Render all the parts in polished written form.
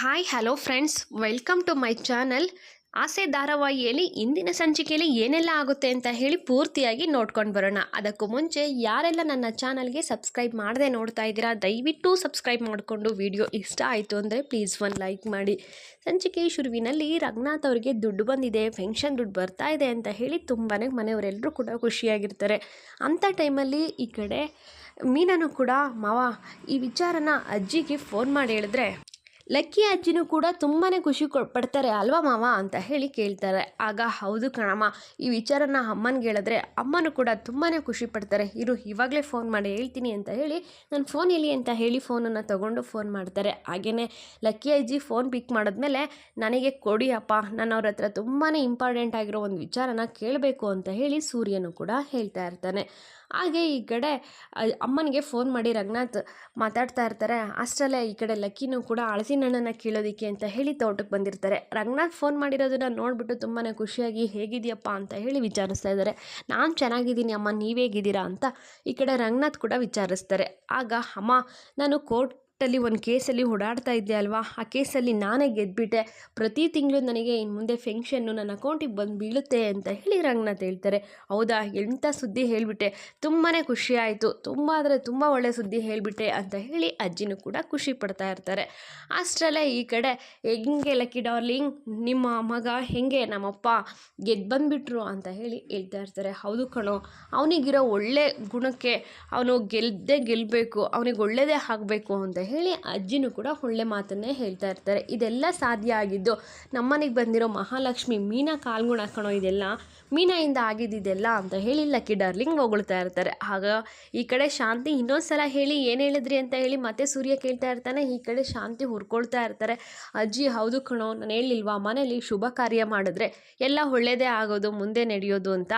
Hi hello friends, welcome to my channel. ಆಸೆ ಧಾರಾವಾಹಿಯಲ್ಲಿ ಇಂದಿನ ಸಂಚಿಕೆಯಲ್ಲಿ ಏನೆಲ್ಲ ಆಗುತ್ತೆ ಅಂತ ಹೇಳಿ ಪೂರ್ತಿಯಾಗಿ ನೋಡ್ಕೊಂಡು ಬರೋಣ. ಅದಕ್ಕೂ ಮುಂಚೆ ಯಾರೆಲ್ಲ ನನ್ನ ಚಾನಲ್ಗೆ ಸಬ್ಸ್ಕ್ರೈಬ್ ಮಾಡದೆ ನೋಡ್ತಾ ಇದ್ದೀರಾ, ದಯವಿಟ್ಟು ಸಬ್ಸ್ಕ್ರೈಬ್ ಮಾಡಿಕೊಂಡು ವಿಡಿಯೋ ಇಷ್ಟ ಆಯಿತು ಅಂದರೆ ಪ್ಲೀಸ್ ಒಂದು ಲೈಕ್ ಮಾಡಿ. ಸಂಚಿಕೆ ಶುರುವಿನಲ್ಲಿ ರಂಗನಾಥ್ ಅವರಿಗೆ ದುಡ್ಡು ಬಂದಿದೆ, ಪೆನ್ಷನ್ ದುಡ್ಡು ಬರ್ತಾ ಇದೆ ಅಂತ ಹೇಳಿ ತುಂಬಾ ಮನೆಯವರೆಲ್ಲರೂ ಕೂಡ ಖುಷಿಯಾಗಿರ್ತಾರೆ. ಅಂಥ ಟೈಮಲ್ಲಿ ಈ ಕಡೆ ಮೀನನು ಕೂಡ ಮಾವ ಈ ವಿಚಾರನ ಅಜ್ಜಿಗೆ ಫೋನ್ ಮಾಡಿ ಹೇಳಿದ್ರೆ ಲಕ್ಕಿ ಅಜ್ಜಿನೂ ಕೂಡ ತುಂಬಾ ಖುಷಿ ಪಡ್ತಾರೆ ಅಲ್ವಾ ಮಾವ ಅಂತ ಹೇಳಿ ಕೇಳ್ತಾರೆ. ಆಗ ಹೌದು ಕಣಮ್ಮ, ಈ ವಿಚಾರನ ಅಮ್ಮನಿಗೆ ಹೇಳಿದ್ರೆ ಅಮ್ಮನೂ ಕೂಡ ತುಂಬಾ ಖುಷಿ ಪಡ್ತಾರೆ, ಇರು ಇವಾಗಲೇ ಫೋನ್ ಮಾಡಿ ಹೇಳ್ತೀನಿ ಅಂತ ಹೇಳಿ ನನ್ನ ಫೋನ್ ಎಲ್ಲಿ ಅಂತ ಹೇಳಿ ಫೋನನ್ನು ತೊಗೊಂಡು ಫೋನ್ ಮಾಡ್ತಾರೆ. ಹಾಗೆಯೇ ಲಕ್ಕಿ ಅಜ್ಜಿ ಫೋನ್ ಪಿಕ್ ಮಾಡಿದ್ಮೇಲೆ ನನಗೆ ಕೊಡಿ ಅಪ್ಪ, ನಾನು ಅವ್ರ ಹತ್ರ ತುಂಬಾ ಇಂಪಾರ್ಟೆಂಟ್ ಆಗಿರೋ ಒಂದು ವಿಚಾರನ ಕೇಳಬೇಕು ಅಂತ ಹೇಳಿ ಸೂರ್ಯನು ಕೂಡ ಹೇಳ್ತಾ ಇರ್ತಾನೆ. ಹಾಗೆ ಈ ಕಡೆ ಅಮ್ಮನಿಗೆ ಫೋನ್ ಮಾಡಿ ರಂಗನಾಥ್ ಮಾತಾಡ್ತಾ ಇರ್ತಾರೆ. ಅಷ್ಟರಲ್ಲೇ ಈ ಕಡೆ ಲಕ್ಕಿನೂ ಕೂಡ ಹಣ್ಣನ್ನು ಕೀಳೋದಿಕ್ಕೆ ಅಂತ ಹೇಳಿ ತೋಟಕ್ಕೆ ಬಂದಿರ್ತಾರೆ. ರಂಗನಾಥ್ ಫೋನ್ ಮಾಡಿರೋದನ್ನ ನೋಡಿಬಿಟ್ಟು ತುಂಬಾ ಖುಷಿಯಾಗಿ ಹೇಗಿದೆಯಪ್ಪ ಅಂತ ಹೇಳಿ ವಿಚಾರಿಸ್ತಾ ಇದ್ದಾರೆ. ನಾನು ಚೆನ್ನಾಗಿದ್ದೀನಿ ಅಮ್ಮ, ನೀವೇಗಿದ್ದೀರಾ ಅಂತ ಈ ಕಡೆ ರಂಗನಾಥ್ ಕೂಡ ವಿಚಾರಿಸ್ತಾರೆ. ಆಗ ಅಮ್ಮ, ನಾನು ಕೋರ್ಟಲ್ಲಿ ಒಂದು ಕೇಸಲ್ಲಿ ಓಡಾಡ್ತಾ ಇದ್ದೆ ಅಲ್ವಾ, ಆ ಕೇಸಲ್ಲಿ ನಾನೇ ಗೆದ್ದುಬಿಟ್ಟೆ, ಪ್ರತಿ ತಿಂಗಳು ನನಗೆ ಇನ್ನು ಮುಂದೆ ಫೆನ್ಷನ್ನು ನನ್ನ ಅಕೌಂಟಿಗೆ ಬಂದು ಬೀಳುತ್ತೆ ಅಂತ ಹೇಳಿ ರಂಗನಾಥ್ ಹೇಳ್ತಾರೆ. ಹೌದಾ, ಎಂಥ ಸುದ್ದಿ ಹೇಳಿಬಿಟ್ಟೆ, ತುಂಬಾ ಖುಷಿ ಆಯಿತು, ತುಂಬ ಅಂದರೆ ತುಂಬ ಒಳ್ಳೆಯ ಸುದ್ದಿ ಹೇಳಿಬಿಟ್ಟೆ ಅಂತ ಹೇಳಿ ಅಜ್ಜಿನೂ ಕೂಡ ಖುಷಿ ಪಡ್ತಾ ಇರ್ತಾರೆ. ಅಷ್ಟರಲ್ಲೇ ಈ ಕಡೆ ಹೆಂಗೆ ಲಕ್ಕಿ ಡಾರ್ಲಿಂಗ್, ನಿಮ್ಮ ಮಗ ಹೆಂಗೆ ನಮ್ಮಪ್ಪ ಗೆದ್ದು ಬಂದುಬಿಟ್ರು ಅಂತ ಹೇಳಿ ಹೇಳ್ತಾ ಇರ್ತಾರೆ. ಹೌದು ಕಣೋ, ಅವನಿಗಿರೋ ಒಳ್ಳೆ ಗುಣಕ್ಕೆ ಅವನು ಗೆಲ್ಲಬೇಕು, ಅವನಿಗೆ ಒಳ್ಳೆಯದೇ ಆಗಬೇಕು ಅಂತ ಹೇಳಿ ಅಜ್ಜಿನೂ ಕೂಡ ಒಳ್ಳೆ ಮಾತನ್ನೇ ಹೇಳ್ತಾ ಇರ್ತಾರೆ. ಇದೆಲ್ಲ ಸಾಧ್ಯ ಆಗಿದ್ದು ನಮ್ಮನೆಗೆ ಬಂದಿರೋ ಮಹಾಲಕ್ಷ್ಮಿ ಮೀನಾ ಕಾಲ್ಗುಣ ಕಣೋ, ಇದೆಲ್ಲ ಮೀನಾಯಿಂದ ಆಗಿದ್ದಿದೆಲ್ಲ ಅಂತ ಹೇಳಿ ಲಕ್ಕಿ ಡಾರ್ಲಿಂಗ್ ಹೊಗಳ್ತಾ ಇರ್ತಾರೆ. ಆಗ ಈ ಕಡೆ ಶಾಂತಿ ಇನ್ನೊಂದು ಸಲ ಹೇಳಿ ಏನು ಹೇಳಿದ್ರಿ ಅಂತ ಹೇಳಿ ಮತ್ತೆ ಸೂರ್ಯ ಕೇಳ್ತಾ ಇರ್ತಾನೆ. ಈ ಕಡೆ ಶಾಂತಿ ಹುರ್ಕೊಳ್ತಾ ಇರ್ತಾರೆ. ಅಜ್ಜಿ ಹೌದು ಕಣೋ, ನಾನು ಹೇಳಿಲ್ವಾ ಮನೇಲಿ ಶುಭ ಕಾರ್ಯ ಮಾಡಿದ್ರೆ ಎಲ್ಲ ಒಳ್ಳೆಯದೇ ಆಗೋದು, ಮುಂದೆ ನಡೆಯೋದು ಅಂತ,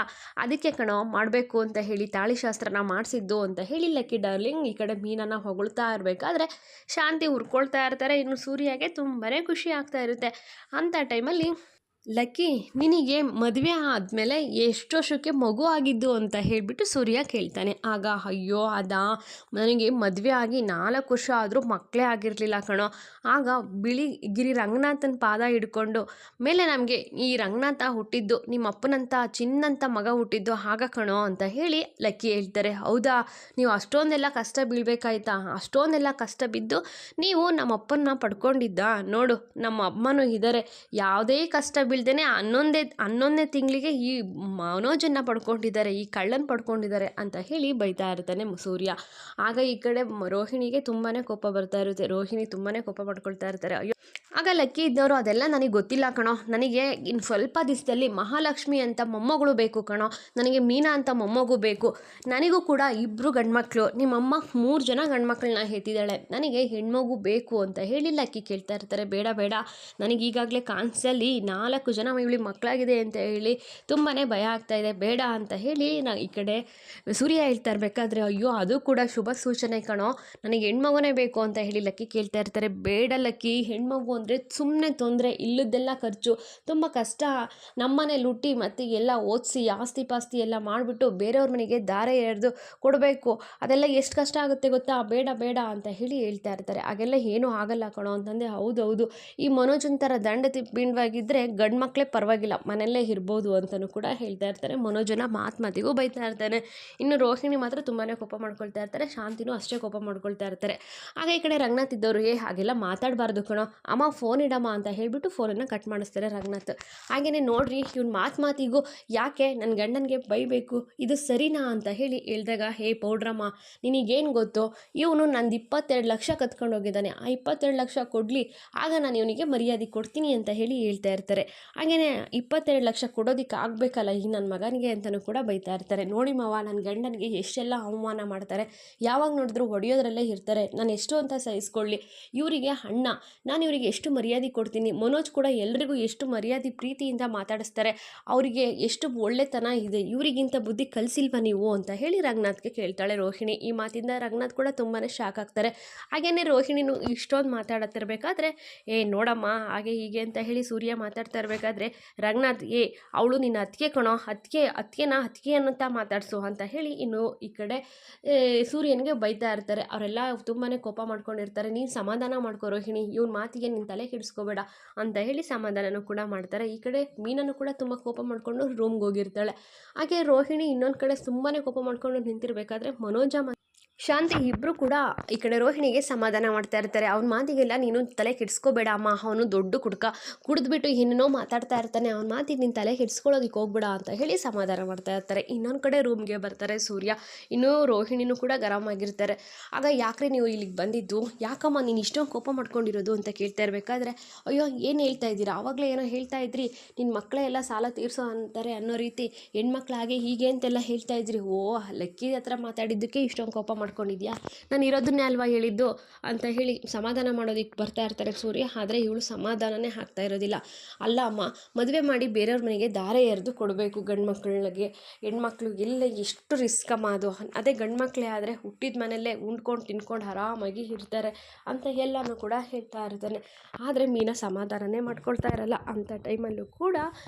ಅದಕ್ಕೆ ಕಣೋ ಮಾಡಬೇಕು ಅಂತ ಹೇಳಿ ತಾಳಿಶಾಸ್ತ್ರನ ಮಾಡಿಸಿದ್ದು ಅಂತ ಹೇಳಿ ಲಕ್ಕಿ ಡಾರ್ಲಿಂಗ್ ಈ ಕಡೆ ಮೀನನ್ನು ಹೊಗಳ್ತಾ ಇರಬೇಕಾದ್ರೆ ಶಾಂತಿ ಹುರ್ಕೊಳ್ತಾ ಇರ್ತಾರೆ. ಇನ್ನು ಸೂರ್ಯಗೆ ತುಂಬಾ ಖುಷಿ ಆಗ್ತಾ ಇರುತ್ತೆ. ಅಂಥ ಟೈಮಲ್ಲಿ ಲಕ್ಕಿ, ನಿನಗೆ ಮದುವೆ ಆದಮೇಲೆ ಎಷ್ಟು ವರ್ಷಕ್ಕೆ ಮಗು ಆಗಿದ್ದು ಅಂತ ಹೇಳಿಬಿಟ್ಟು ಸೂರ್ಯ ಕೇಳ್ತಾನೆ. ಆಗ ಅಯ್ಯೋ ಅದಾ, ನನಗೆ ಮದುವೆ ಆಗಿ 4 ವರ್ಷ ಆದರೂ ಮಕ್ಕಳೇ ಆಗಿರಲಿಲ್ಲ ಕಣೋ. ಆಗ ಬಿಳಿಗಿರಿ ರಂಗನಾಥನ ಪಾದ ಹಿಡ್ಕೊಂಡು ಮೇಲೆ ನಮಗೆ ಈ ರಂಗನಾಥ ಹುಟ್ಟಿದ್ದು, ನಿಮ್ಮ ಅಪ್ಪನಂಥ ಚಿನ್ನಂಥ ಮಗ ಹುಟ್ಟಿದ್ದು ಆಗ ಕಣೋ ಅಂತ ಹೇಳಿ ಲಕ್ಕಿ ಹೇಳ್ತಾರೆ. ಹೌದಾ, ನೀವು ಅಷ್ಟೊಂದೆಲ್ಲ ಕಷ್ಟ ಬೀಳಬೇಕಾಯ್ತಾ, ಅಷ್ಟೊಂದೆಲ್ಲ ಕಷ್ಟ ಬಿದ್ದು ನೀವು ನಮ್ಮ ಅಪ್ಪನ ಪಡ್ಕೊಂಡಿದ್ದ ನೋಡು, ನಮ್ಮ ಅಮ್ಮನೂ ಇದ್ದಾರೆ, ಯಾವುದೇ ಕಷ್ಟ ಬೀಳ್ದೇನೆ 11ನೇ ತಿಂಗಳಿಗೆ ಈ ಮನೋಜನ್ನು ಪಡ್ಕೊಂಡಿದ್ದಾರೆ, ಈ ಕಳ್ಳನ ಪಡ್ಕೊಂಡಿದ್ದಾರೆ ಅಂತ ಹೇಳಿ ಬೈತಾ ಇರ್ತಾನೆ ಸೂರ್ಯ. ಆಗ ಈ ಕಡೆ ರೋಹಿಣಿಗೆ ತುಂಬಾ ಕೋಪ ಬರ್ತಾ ಇರುತ್ತೆ. ರೋಹಿಣಿ ತುಂಬಾ ಕೋಪ ಪಡ್ಕೊಳ್ತಾ ಇರ್ತಾರೆ. ಅಯ್ಯೋ, ಆಗ ಲಕ್ಕಿ ಇದ್ದವರು ಅದೆಲ್ಲ ನನಗೆ ಗೊತ್ತಿಲ್ಲ ಕಣೋ, ನನಗೆ ಇನ್ನು ಸ್ವಲ್ಪ ದಿವಸದಲ್ಲಿ ಮಹಾಲಕ್ಷ್ಮಿ ಅಂತ ಮೊಮ್ಮಗಳು ಬೇಕು ಕಣೋ, ನನಗೆ ಮೀನಾ ಅಂತ ಮೊಮ್ಮಗು ಬೇಕು, ನನಗೂ ಕೂಡ 2 ಗಂಡ್ಮಕ್ಳು, ನಿಮ್ಮಮ್ಮ 3 ಜನ ಗಂಡ್ಮಕ್ಳನ್ನ ಹೆತ್ತಿದ್ದಾಳೆ, ನನಗೆ ಹೆಣ್ಮಗು ಬೇಕು ಅಂತ ಹೇಳಿ ಲಕ್ಕಿ ಕೇಳ್ತಾ ಇರ್ತಾರೆ. ಬೇಡ ಬೇಡ, ನನಗೆ ಈಗಾಗಲೇ ಕಾನ್ಸಲ್ಲಿ 4 ಜನ ಇವಳಿಗೆ ಮಕ್ಕಳಾಗಿದೆ ಅಂತ ಹೇಳಿ ತುಂಬಾ ಭಯ ಆಗ್ತಾ ಇದೆ, ಬೇಡ ಅಂತ ಹೇಳಿ ಈ ಕಡೆ ಸೂರ್ಯ ಹೇಳ್ತಾ ಇರಬೇಕಾದ್ರೆ, ಅಯ್ಯೋ ಅದು ಕೂಡ ಶುಭ ಸೂಚನೆ ಕಣೋ, ನನಗೆ ಹೆಣ್ಮಗುನೇ ಬೇಕು ಅಂತ ಹೇಳಿ ಲಕ್ಕಿ ಕೇಳ್ತಾ ಇರ್ತಾರೆ. ಬೇಡ ಲಕ್ಕಿ, ಹೆಣ್ಮಗು ಅಂದರೆ ಸುಮ್ಮನೆ ತೊಂದರೆ, ಇಲ್ಲದ್ದೆಲ್ಲ ಖರ್ಚು, ತುಂಬ ಕಷ್ಟ, ನಮ್ಮನೇಲಿ ಹುಟ್ಟಿ ಮತ್ತು ಎಲ್ಲ ಓದಿಸಿ ಆಸ್ತಿ ಪಾಸ್ತಿ ಎಲ್ಲ ಮಾಡಿಬಿಟ್ಟು ಬೇರೆಯವ್ರ ಮನೆಗೆ ದಾರೆ ಎರೆದು ಕೊಡಬೇಕು, ಅದೆಲ್ಲ ಎಷ್ಟು ಕಷ್ಟ ಆಗುತ್ತೆ ಗೊತ್ತಾ, ಬೇಡ ಬೇಡ ಅಂತ ಹೇಳಿ ಹೇಳ್ತಾ ಇರ್ತಾರೆ. ಹಾಗೆಲ್ಲ ಏನೂ ಆಗಲ್ಲ ಕಣೋ ಅಂತಂದೆ. ಹೌದೌದು, ಈ ಮನೋಜನ್ ಥರ ದಂಡ ತಿಪ್ಪಿಂಡವಾಗಿದ್ದರೆ ಗಂಡು ಮಕ್ಕಳೇ ಪರವಾಗಿಲ್ಲ, ಮನೆಯಲ್ಲೇ ಇರ್ಬೋದು ಅಂತಲೂ ಕೂಡ ಹೇಳ್ತಾ ಇರ್ತಾರೆ. ಮನೋಜನ ಮಾತಿಗೂ ಬೈತಾ ಇರ್ತಾನೆ. ಇನ್ನು ರೋಹಿಣಿ ಮಾತ್ರ ತುಂಬಾ ಕೋಪ ಮಾಡ್ಕೊಳ್ತಾ ಇರ್ತಾರೆ. ಶಾಂತಿನೂ ಅಷ್ಟೇ ಕೋಪ ಮಾಡ್ಕೊಳ್ತಾ ಇರ್ತಾರೆ. ಆಗ ಈ ಕಡೆ ರಂಗನಾಥ್ ಇದ್ದವರು, ಹಾಗೆಲ್ಲ ಮಾತಾಡಬಾರ್ದು ಕಣೋ, ಅಮ್ಮ ಫೋನ್ ಇಡಮ್ಮ ಅಂತ ಹೇಳಿಬಿಟ್ಟು ಫೋನನ್ನು ಕಟ್ ಮಾಡಿಸ್ತಾರೆ ರಂಗನಾಥ್. ಹಾಗೆಯೇ ನೋಡ್ರಿ, ಇವ್ನ ಮಾತಿಗೂ ಯಾಕೆ ನನ್ನ ಗಂಡನಿಗೆ ಬೈಬೇಕು, ಇದು ಸರಿನಾ ಅಂತ ಹೇಳಿ ಹೇಳಿದಾಗ, ಹೇ ಪೌಡ್ರಮ್ಮ, ನಿನಗೇನು ಗೊತ್ತು, ಇವನು ನಂದು 22 ಲಕ್ಷ ಕತ್ಕೊಂಡು ಹೋಗಿದ್ದಾನೆ, ಆ 22 ಲಕ್ಷ ಕೊಡಲಿ, ಆಗ ನಾನು ಇವನಿಗೆ ಮರ್ಯಾದೆ ಕೊಡ್ತೀನಿ ಅಂತ ಹೇಳಿ ಹೇಳ್ತಾ ಇರ್ತಾರೆ. ಹಾಗೆಯೇ 22 ಲಕ್ಷ ಕೊಡೋದಕ್ಕೆ ಆಗಬೇಕಲ್ಲ ಈ ನನ್ನ ಮಗನಿಗೆ ಅಂತಲೂ ಕೂಡ ಬೈತಾ ಇರ್ತಾರೆ. ನೋಡಿ ಮಾವ, ನನ್ನ ಗಂಡನಿಗೆ ಎಷ್ಟೆಲ್ಲ ಅವಮಾನ ಮಾಡ್ತಾರೆ, ಯಾವಾಗ ನೋಡಿದ್ರು ಹೊಡೆಯೋದ್ರಲ್ಲೇ ಇರ್ತಾರೆ, ನಾನು ಎಷ್ಟು ಅಂತ ಸಹಿಸ್ಕೊಳ್ಳಿ, ಇವರಿಗೆ ಅಣ್ಣ, ನಾನು ಇವರಿಗೆ ಎಷ್ಟು ಮರ್ಯಾದೆ ಕೊಡ್ತೀನಿ, ಮನೋಜ್ ಕೂಡ ಎಲ್ರಿಗೂ ಎಷ್ಟು ಮರ್ಯಾದೆ ಪ್ರೀತಿಯಿಂದ ಮಾತಾಡಿಸ್ತಾರೆ, ಅವರಿಗೆ ಎಷ್ಟು ಒಳ್ಳೆತನ ಇದೆ, ಇವರಿಗಿಂತ ಬುದ್ಧಿ ಕಲಿಸಿಲ್ವ ನೀವು ಅಂತ ಹೇಳಿ ರಂಗನಾಥ್ಗೆ ಕೇಳ್ತಾಳೆ ರೋಹಿಣಿ. ಈ ಮಾತಿಂದ ರಂಗನಾಥ್ ಕೂಡ ತುಂಬಾ ಶಾಕ್ ಆಗ್ತಾರೆ. ಹಾಗೆಯೇ ರೋಹಿಣಿನೂ ಇಷ್ಟೊಂದು ಮಾತಾಡತ್ತಿರ್ಬೇಕಾದ್ರೆ, ನೋಡಮ್ಮ ಹಾಗೆ ಹೀಗೆ ಅಂತ ಹೇಳಿ ಸೂರ್ಯ ಮಾತಾಡ್ತಾ ಇರಬೇಕಾದ್ರೆ ರಂಗನಾಥ್, ಅವಳು ನಿನ್ನ ಅತ್ತಿಗೆ ಕಣೋ, ಅತ್ತಿಗೆ ಅನ್ನಂತ ಮಾತಾಡಿಸು ಅಂತ ಹೇಳಿ ಇನ್ನು ಈ ಕಡೆ ಸೂರ್ಯನಿಗೆ ಬೈತಾ ಇರ್ತಾರೆ. ಅವರೆಲ್ಲ ತುಂಬಾ ಕೋಪ ಮಾಡ್ಕೊಂಡಿರ್ತಾರೆ. ನೀನು ಸಮಾಧಾನ ಮಾಡ್ಕೋ ರೋಹಿಣಿ, ಇವ್ನ ಮಾತಿಗೆ ನೀನು ತಲೆ ಕೆಡಿಸ್ಕೋಬೇಡ ಅಂತ ಹೇಳಿ ಸಮಾಧಾನನೂ ಕೂಡ ಮಾಡ್ತಾರೆ. ಈ ಕಡೆ ಮೀನನ್ನು ಕೂಡ ತುಂಬ ಕೋಪ ಮಾಡಿಕೊಂಡು ರೂಮ್ಗೆ ಹೋಗಿರ್ತಾಳೆ. ಹಾಗೆ ರೋಹಿಣಿ ಇನ್ನೊಂದು ಕಡೆ ತುಂಬಾ ಕೋಪ ಮಾಡ್ಕೊಂಡು ನಿಂತಿರಬೇಕಾದ್ರೆ ಮನೋಜ ಶಾಂತಿ ಇಬ್ಬರು ಕೂಡ ಈ ಕಡೆ ರೋಹಿಣಿಗೆ ಸಮಾಧಾನ ಮಾಡ್ತಾ ಇರ್ತಾರೆ. ಅವ್ನ ಮಾತಿಗೆಲ್ಲ ನೀನು ತಲೆ ಕೆಡಿಸ್ಕೋಬೇಡ ಅಮ್ಮ, ಅವನು ದೊಡ್ಡ ಕುಡಿದ್ಬಿಟ್ಟು ಏನೇನೋ ಮಾತಾಡ್ತಾ ಇರ್ತಾನೆ, ಅವ್ನ ಮಾತಿಗೆ ನೀನು ತಲೆ ಕೆಡಿಸ್ಕೊಳ್ಳೋದಕ್ಕೆ ಹೋಗ್ಬೇಡ ಅಂತ ಹೇಳಿ ಸಮಾಧಾನ ಮಾಡ್ತಾ ಇರ್ತಾರೆ. ಇನ್ನೊಂದು ಕಡೆ ರೂಮ್ಗೆ ಬರ್ತಾರೆ ಸೂರ್ಯ, ಇನ್ನೂ ರೋಹಿಣಿನೂ ಕೂಡ ಗರಂ ಆಗಿರ್ತಾರೆ. ಆಗ ಯಾಕ್ರೆ ನೀವು ಇಲ್ಲಿಗೆ ಬಂದಿದ್ದು, ಯಾಕಮ್ಮ ನೀನು ಇಷ್ಟೊಂದು ಕೋಪ ಮಾಡ್ಕೊಂಡಿರೋದು ಅಂತ ಕೇಳ್ತಾ ಇರಬೇಕಾದ್ರೆ, ಅಯ್ಯೋ ಏನು ಹೇಳ್ತಾ ಇದ್ದೀರಾ, ಆವಾಗಲೇ ಏನೋ ಹೇಳ್ತಾ ಇದ್ರಿ ನಿನ್ನ ಮಕ್ಕಳೇ ಎಲ್ಲ ಸಾಲ ತೀರಿಸೋ ಅಂತಾರೆ ಅನ್ನೋ ರೀತಿ ಹೆಣ್ಮಕ್ಳಾಗೆ ಹೀಗೆ ಅಂತೆಲ್ಲ ಹೇಳ್ತಾ ಇದ್ರಿ. ಓ ಲಕ್ಕಿ ಹತ್ರ ಮಾತಾಡಿದ್ದಕ್ಕೆ ಇಷ್ಟೊಂದು ಕೋಪ ಮಾಡ್ಕೊಂಡಿದ್ಯಾ, ನಾನು ಇರೋದನ್ನೇ ಅಲ್ವಾ ಹೇಳಿದ್ದು ಅಂತ ಹೇಳಿ ಸಮಾಧಾನ ಮಾಡೋದಕ್ಕೆ ಬರ್ತಾ ಇರ್ತಾರೆ ಸೂರ್ಯ. ಆದರೆ ಇವಳು ಸಮಾಧಾನನೇ ಆಗ್ತಾ ಇರೋದಿಲ್ಲ. ಅಲ್ಲ ಅಮ್ಮ, ಮದುವೆ ಮಾಡಿ ಬೇರೆಯವ್ರ ಮನೆಗೆ ದಾರೆ ಎರೆದು ಕೊಡಬೇಕು ಗಂಡು ಮಕ್ಕಳಿಗೆ, ಹೆಣ್ಮಕ್ಳು ಎಲ್ಲ ಎಷ್ಟು ರಿಸ್ಕ್ ಅಮ್ಮ ಅದು. ಅದೇ ಗಂಡು ಮಕ್ಕಳೇ ಆದರೆ ಹುಟ್ಟಿದ ಮನೆಯಲ್ಲೇ ಉಂಡ್ಕೊಂಡು ತಿನ್ಕೊಂಡು ಆರಾಮಾಗಿ ಇರ್ತಾರೆ ಅಂತ ಎಲ್ಲನೂ ಕೂಡ ಹೇಳ್ತಾ ಇರ್ತಾನೆ. ಆದರೆ ಮೀನಾ ಸಮಾಧಾನನೇ ಮಾಡ್ಕೊಳ್ತಾ ಇರಲ್ಲ. ಅಂಥ ಟೈಮಲ್ಲೂ ಕೂಡ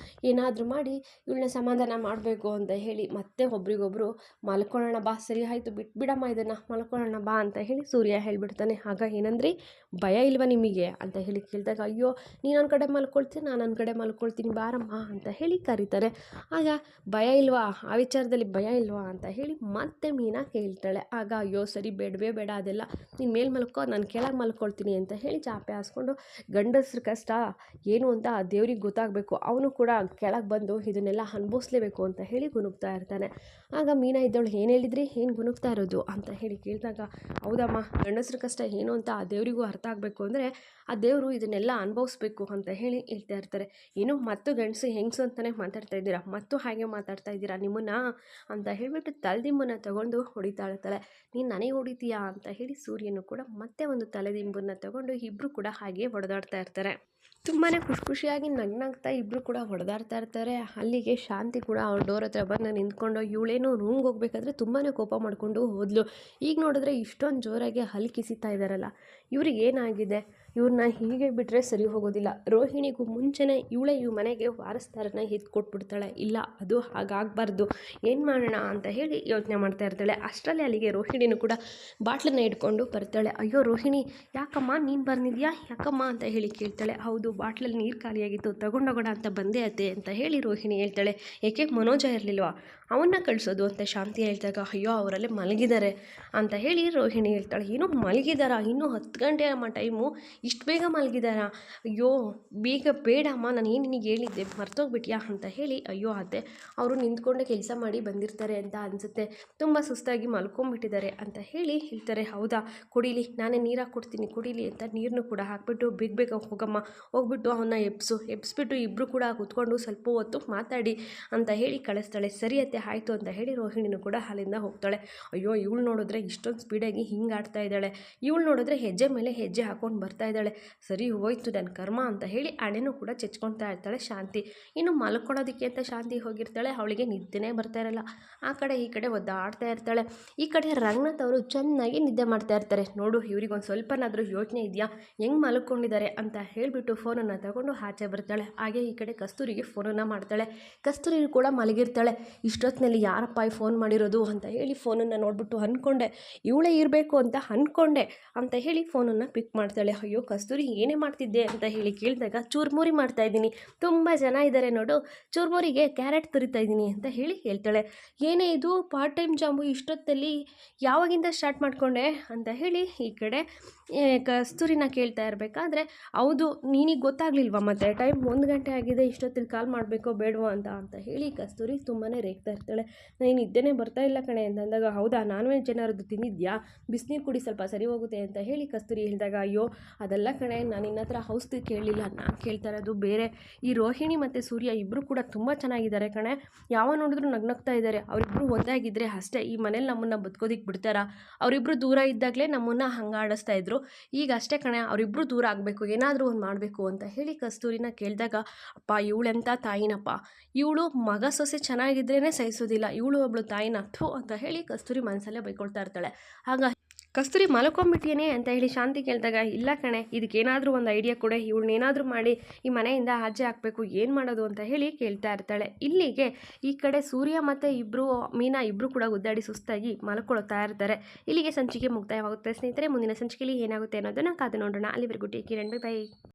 ಏನಾದರೂ ಮಾಡಿ ಇವಳನ್ನ ಸಮಾಧಾನ ಮಾಡಬೇಕು ಅಂತ ಹೇಳಿ ಮತ್ತೆ ಒಬ್ರಿಗೊಬ್ರು ಮಲ್ಕೊಳ್ಳೋಣ ಬಾ, ಸರಿ ಆಯಿತು ಬಿಟ್ಬಿಡಮ್ಮ ಇದನ್ನು, ಮಲ್ಕೊಳ್ಳೋಣ ಬಾ ಅಂತ ಹೇಳಿ ಸೂರ್ಯ ಹೇಳ್ಬಿಡ್ತಾನೆ. ಆಗ ಏನಂದ್ರಿ, ಭಯ ಇಲ್ವಾ ನಿಮಗೆ ಅಂತ ಹೇಳಿ ಕೇಳಿದಾಗ, ಅಯ್ಯೋ ನೀನೊಂದು ಕಡೆ ಮಲ್ಕೊಳ್ತೀನಿ, ನಾನೊಂದು ಕಡೆ ಮಲ್ಕೊಳ್ತೀನಿ ಬಾರಮ್ಮ ಅಂತ ಹೇಳಿ ಕರೀತಾರೆ. ಆಗ ಭಯ ಇಲ್ವಾ, ಆ ವಿಚಾರದಲ್ಲಿ ಭಯ ಇಲ್ವಾ ಅಂತ ಹೇಳಿ ಮತ್ತೆ ಮೀನಾ ಕೇಳ್ತಾಳೆ. ಆಗ ಅಯ್ಯೋ ಸರಿ ಬೇಡವೇ ಬೇಡ ಅದೆಲ್ಲ, ನೀನು ಮೇಲೆ ಮಲ್ಕೋ ನಾನು ಕೆಳಗೆ ಮಲ್ಕೊಳ್ತೀನಿ ಅಂತ ಹೇಳಿ ಚಾಪೆ ಹಾಸ್ಕೊಂಡು, ಗಂಡಸ್ರ ಕಷ್ಟ ಏನು ಅಂತ ಆ ದೇವ್ರಿಗೆ ಗೊತ್ತಾಗಬೇಕು, ಅವನು ಕೂಡ ಕೆಳಗೆ ಬಂದು ಇದನ್ನೆಲ್ಲ ಅನುಭವಿಸ್ಲೇಬೇಕು ಅಂತ ಹೇಳಿ ಗುನುಗ್ತಾ ಇರ್ತಾನೆ. ಆಗ ಮೀನಾ ಇದ್ದವಳು, ಏನು ಹೇಳಿದ್ರಿ, ಏನು ಗುನುಗ್ತಾ ಇರೋದು ಅಂತ ಹೇಳಿ ಕೇಳಿದಾಗ, ಹೌದಮ್ಮ ಗಂಡಸ್ರ ಕಷ್ಟ ಏನು ಅಂತ ಆ ದೇವರಿಗೂ ಅರ್ಥ ಆಗಬೇಕು ಅಂದರೆ ಆ ದೇವರು ಇದನ್ನೆಲ್ಲ ಅನುಭವಿಸ್ಬೇಕು ಅಂತ ಹೇಳಿ ಹೇಳ್ತಾ ಇರ್ತಾರೆ. ಏನು ಮತ್ತು ಗಂಡಸು ಹೆಂಗಸು ಅಂತಲೇ ಮಾತಾಡ್ತಾ ಇದ್ದೀರಾ, ಮತ್ತು ಹಾಗೆ ಮಾತಾಡ್ತಾ ಇದ್ದೀರಾ ನಿಮ್ಮನ್ನ ಅಂತ ಹೇಳಿಬಿಟ್ಟು ತಲೆದಿಂಬನ್ನು ತಗೊಂಡು ಹೊಡಿತಾ ಇರ್ತಾಳೆ. ನೀನು ನನಗೆ ಹೊಡಿತೀಯಾ ಅಂತ ಹೇಳಿ ಸೂರ್ಯನು ಕೂಡ ಮತ್ತೆ ಒಂದು ತಲೆದಿಂಬನ್ನು ತಗೊಂಡು ಇಬ್ಬರು ಕೂಡ ಹಾಗೆ ಹೊಡೆದಾಡ್ತಾ ಇರ್ತಾರೆ. ತುಂಬಾ ಖುಷಿಯಾಗಿ ನಗ್ನಾಗ್ತಾ ಇಬ್ಬರು ಕೂಡ ಹೊಡೆದಾಡ್ತಾ ಇರ್ತಾರೆ. ಅಲ್ಲಿಗೆ ಶಾಂತಿ ಕೂಡ ಅವ್ರ ಡೋರ್ ಹತ್ರ ಬಂದು ನಿಂತ್ಕೊಂಡು, ಇವಳೇನು ರೂಮ್ಗೆ ಹೋಗ್ಬೇಕಾದ್ರೆ ತುಂಬಾ ಕೋಪ ಮಾಡಿಕೊಂಡು ಹೋದ್ಲು, ಈಗ ನೋಡಿದ್ರೆ ಇಷ್ಟೊಂದು ಜೋರಾಗಿ ಹಲ್ ಕಿಸಿತಾ ಇದ್ದಾರಲ್ಲ, ಇವ್ರಿಗೆ ಏನಾಗಿದೆ, ಇವ್ರನ್ನ ಹೀಗೆ ಬಿಟ್ಟರೆ ಸರಿ ಹೋಗೋದಿಲ್ಲ. ರೋಹಿಣಿಗೂ ಮುಂಚೆನೇ ಇವಳೇ ಇವ್ ಮನೆಗೆ ವಾರಸ್ದಾರನ ಎತ್ತು ಕೊಟ್ಬಿಡ್ತಾಳೆ. ಇಲ್ಲ ಅದು ಹಾಗಾಗಬಾರ್ದು, ಏನು ಮಾಡೋಣ ಅಂತ ಹೇಳಿ ಯೋಚನೆ ಮಾಡ್ತಾ ಇರ್ತಾಳೆ. ಅಷ್ಟರಲ್ಲಿ ಅಲ್ಲಿಗೆ ರೋಹಿಣಿನೂ ಕೂಡ ಬಾಟ್ಲನ್ನ ಇಟ್ಕೊಂಡು ಬರ್ತಾಳೆ. ಅಯ್ಯೋ ರೋಹಿಣಿ ಯಾಕಮ್ಮ ನೀನು ಬಂದಿದ್ಯಾ, ಯಾಕಮ್ಮ ಅಂತ ಹೇಳಿ ಕೇಳ್ತಾಳೆ. ಹೌದು ಬಾಟ್ಲಲ್ಲಿ ನೀರು ಖಾಲಿಯಾಗಿತ್ತು, ತಗೊಂಡೋಗೋಣ ಅಂತ ಬಂದೆ ಅತ್ತೆ ಅಂತ ಹೇಳಿ ರೋಹಿಣಿ ಹೇಳ್ತಾಳೆ. ಏಕೆ ಮನೋಜ ಇರಲಿಲ್ವಾ, ಅವನ್ನ ಕಳಿಸೋದು ಅಂತ ಶಾಂತಿ ಹೇಳ್ದಾಗ, ಅಯ್ಯೋ ಅವರಲ್ಲೇ ಮಲಗಿದ್ದಾರೆ ಅಂತ ಹೇಳಿ ರೋಹಿಣಿ ಹೇಳ್ತಾಳೆ. ಏನೋ ಮಲಗಿದಾರಾ, ಇನ್ನೂ 10 ಗಂಟೆ ಅಮ್ಮ ಟೈಮು, ಇಷ್ಟು ಬೇಗ ಮಲಗಿದಾರಾ, ಅಯ್ಯೋ ಬೇಡಮ್ಮ ನಾನು ಏನು ನಿನಗೆ ಹೇಳಿದ್ದೆ ಮರ್ತೋಗ್ಬಿಟ್ಯಾ ಅಂತ ಹೇಳಿ, ಅಯ್ಯೋ ಅತ್ತೆ ಅವರು ನಿಂತ್ಕೊಂಡೆ ಕೆಲಸ ಮಾಡಿ ಬಂದಿರ್ತಾರೆ ಅಂತ ಅನಿಸುತ್ತೆ, ತುಂಬ ಸುಸ್ತಾಗಿ ಮಲ್ಕೊಂಡ್ಬಿಟ್ಟಿದ್ದಾರೆ ಅಂತ ಹೇಳಿ ಹೇಳ್ತಾರೆ. ಹೌದಾ ಕುಡೀಲಿ, ನಾನೇ ನೀರಾಗಿ ಕೊಡ್ತೀನಿ ಕುಡೀಲಿ ಅಂತ ನೀರನ್ನು ಕೂಡ ಹಾಕ್ಬಿಟ್ಟು ಬೇಗ ಹೋಗಮ್ಮ, ಹೋಗ್ಬಿಟ್ಟು ಅವನ್ನ ಎಬ್ಸ್ಬಿಟ್ಟು ಇಬ್ಬರು ಕೂಡ ಕೂತ್ಕೊಂಡು ಸ್ವಲ್ಪ ಹೊತ್ತು ಮಾತಾಡಿ ಅಂತ ಹೇಳಿ ಕಳಿಸ್ತಾಳೆ. ಸರಿ ಅತ್ತೆ ಆಯಿತು ಅಂತ ಹೇಳಿ ರೋಹಿಣಿನೂ ಕೂಡ ಅಲ್ಲಿಂದ ಹೋಗ್ತಾಳೆ. ಅಯ್ಯೋ ಇವಳು ನೋಡಿದ್ರೆ ಇಷ್ಟೊಂದು ಸ್ಪೀಡಾಗಿ ಹಿಂಗೆ ಆಡ್ತಾ ಇದ್ದಾಳೆ, ಇವಳು ನೋಡಿದ್ರೆ ಹೆಜ್ಜೆ ಮೇಲೆ ಹೆಜ್ಜೆ ಹಾಕ್ಕೊಂಡು ಬರ್ತಾ ಇದ್ದಾಳೆ, ಸರಿ ಹೋಯ್ತು ನನ್ನ ಕರ್ಮ ಅಂತ ಹೇಳಿ ಹಣೆನೂ ಕೂಡ ಚೆಚ್ಕೊಳ್ತಾ ಇರ್ತಾಳೆ ಶಾಂತಿ. ಇನ್ನು ಮಲ್ಕೊಳ್ಳೋದಕ್ಕೆ ಅಂತ ಶಾಂತಿ ಹೋಗಿರ್ತಾಳೆ. ಅವಳಿಗೆ ನಿದ್ದೆನೇ ಬರ್ತಾ ಇರಲ್ಲ, ಆ ಕಡೆ ಈ ಕಡೆ ಒದ್ದಾಡ್ತಾ ಇರ್ತಾಳೆ. ಈ ಕಡೆ ರಂಗನಾಥ್ ಅವರು ಚೆನ್ನಾಗಿ ನಿದ್ದೆ ಮಾಡ್ತಾ ಇರ್ತಾರೆ. ನೋಡು ಇವ್ರಿಗೊಂದು ಸ್ವಲ್ಪನಾದರೂ ಯೋಚನೆ ಇದೆಯಾ, ಹೆಂಗೆ ಮಲ್ಕೊಂಡಿದ್ದಾರೆ ಅಂತ ಹೇಳಿಬಿಟ್ಟು ಫೋನನ್ನು ತಗೊಂಡು ಆಚೆ ಬರ್ತಾಳೆ. ಹಾಗೆ ಈ ಕಡೆ ಕಸ್ತೂರಿಗೆ ಫೋನನ್ನು ಮಾಡ್ತಾಳೆ. ಕಸ್ತೂರಿ ಕೂಡ ಮಲಗಿರ್ತಾಳೆ. ಇಷ್ಟೊತ್ತಿನಲ್ಲಿ ಯಾರಪ್ಪ ಫೋನ್ ಮಾಡಿರೋದು ಅಂತ ಹೇಳಿ ಫೋನನ್ನು ನೋಡಿಬಿಟ್ಟು ಅಂದ್ಕೊಂಡೆ ಇವಳೇ ಇರಬೇಕು ಅಂತ ಅಂದ್ಕೊಂಡೆ ಅಂತ ಹೇಳಿ ಫೋನನ್ನು ಪಿಕ್ ಮಾಡ್ತಾಳೆ. ಅಯ್ಯೋ ಕಸ್ತೂರಿ ಏನೇ ಮಾಡ್ತಿದ್ದೆ ಅಂತ ಹೇಳಿ ಕೇಳಿದಾಗ, ಚೂರ್ಮುರಿ ಮಾಡ್ತಾಯಿದ್ದೀನಿ, ತುಂಬ ಜನ ಇದ್ದಾರೆ ನೋಡು, ಚೂರ್ಮುರಿಗೆ ಕ್ಯಾರೆಟ್ ತುರಿತಾ ಇದ್ದೀನಿ ಅಂತ ಹೇಳಿ ಹೇಳ್ತಾಳೆ. ಏನೇ ಇದು ಪಾರ್ಟ್ ಟೈಮ್ ಜಾಬು ಇಷ್ಟೊತ್ತಲ್ಲಿ ಯಾವಾಗಿಂದ ಸ್ಟಾರ್ಟ್ ಮಾಡಿಕೊಂಡೆ ಅಂತ ಹೇಳಿ ಈ ಕಡೆ ಕಸ್ತೂರಿನ ಕೇಳ್ತಾ ಇರಬೇಕಾದ್ರೆ, ಹೌದು ನಿನಗೆ ಗೊತ್ತಾಗಲಿಲ್ವಾ ಮತ್ತೆ ಟೈಮ್ 1 ಗಂಟೆ ಆಗಿದೆ, ಇಷ್ಟೊತ್ತಿಗೆ ಕಾಲ್ ಮಾಡಬೇಕೋ ಬೇಡವೋ ಅಂತ ಹೇಳಿ ಕಸ್ತೂರಿ ತುಂಬಾ ರೇಗ್ತಾ ಇರ್ತಾಳೆ. ನಾನು ನಿದ್ದೆನೇ ಬರ್ತಾ ಇಲ್ಲ ಕಣೆ ಅಂತಂದಾಗ, ಹೌದಾ ನಾನ್ ವೆಜ್ ಏನಾರದ್ದು ತಿಂದಿದ್ಯಾ, ಬಿಸಿನೀರು ಕುಡಿ ಸ್ವಲ್ಪ ಸರಿ ಹೋಗುತ್ತೆ ಅಂತ ಹೇಳಿ ಕಸ್ತೂರಿ ಹೇಳಿದಾಗ, ಅಯ್ಯೋ ಅದೆಲ್ಲ ಕಣೆ ನಾನು ನಿನ್ನ ಹತ್ರ ಔಷಧಿ ಕೇಳಲಿಲ್ಲ, ನಾನು ಕೇಳ್ತಾ ಇರೋದು ಬೇರೆ. ಈ ರೋಹಿಣಿ ಮತ್ತು ಸೂರ್ಯ ಇಬ್ಬರು ಕೂಡ ತುಂಬ ಚೆನ್ನಾಗಿದ್ದಾರೆ ಕಣೆ, ಯಾವ ನೋಡಿದ್ರು ನಗ್ನಗ್ತಾ ಇದ್ದಾರೆ, ಅವರಿಬ್ಬರು ಒಂದಾಗಿದ್ದರೆ ಅಷ್ಟೇ ಈ ಮನೇಲಿ ನಮ್ಮನ್ನು ಬದುಕೋದಿಕ್ಕೆ ಬಿಡ್ತಾರಾ, ಅವರಿಬ್ಬರು ದೂರ ಇದ್ದಾಗಲೇ ನಮ್ಮನ್ನು ಹಂಗೆ ಆಡಿಸ್ತಾ ಇದ್ರು, ಈಗ ಅಷ್ಟೇ ಕಣೆ ಅವರಿಬ್ಬರು ದೂರ ಆಗಬೇಕು, ಏನಾದರೂ ಒಂದು ಮಾಡಬೇಕು ಅಂತ ಹೇಳಿ ಕಸ್ತೂರಿನ ಕೇಳಿದಾಗ, ಅಪ್ಪ ಇವಳೆಂಥ ತಾಯಿನಪ್ಪ, ಇವಳು ಮಗ ಸೊಸೆ ಚೆನ್ನಾಗಿದ್ರೇ ಸಹಿಸೋದಿಲ್ಲ, ಇವಳು ಒಬ್ಳು ತಾಯಿನ ಥು ಅಂತ ಹೇಳಿ ಕಸ್ತೂರಿ ಮನಸ್ಸಲ್ಲೇ ಬೈಕೊಳ್ತಾ ಇರ್ತಾಳೆ. ಆಗ ಕಸ್ತೂರಿ ಮಲ್ಕೊಂಡ್ಬಿಟ್ಟಿಯೇನೆ ಅಂತ ಹೇಳಿ ಶಾಂತಿ ಕೇಳಿದಾಗ, ಇಲ್ಲ ಕಣೆ ಇದಕ್ಕೇನಾದರೂ ಒಂದು ಐಡಿಯಾ ಕೊಡೆ, ಇವಳನ್ನೇನಾದರೂ ಮಾಡಿ ಈ ಮನೆಯಿಂದ ಆಚೆ ಹಾಕಬೇಕು, ಏನು ಮಾಡೋದು ಅಂತ ಹೇಳಿ ಕೇಳ್ತಾ ಇರ್ತಾಳೆ. ಇಲ್ಲಿಗೆ ಈ ಕಡೆ ಸೂರ್ಯ ಮತ್ತು ಮೀನಾ ಇಬ್ಬರು ಕೂಡ ಗುದ್ದಾಡಿ ಸುಸ್ತಾಗಿ ಮಲ್ಕೊಳ್ತಾ ಇರ್ತಾರೆ. ಇಲ್ಲಿಗೆ ಸಂಚಿಕೆ ಮುಕ್ತಾಯವಾಗುತ್ತೆ ಸ್ನೇಹಿತರೆ. ಮುಂದಿನ ಸಂಚಿಕೆಯಲ್ಲಿ ಏನಾಗುತ್ತೆ ಅನ್ನೋದನ್ನು ಕಾದು ನೋಡೋಣ. ಅಲ್ಲಿವರೆಗೂ ಟೇಕ್ ಕೇರ್ ಅಂಡ್ ಬೈ.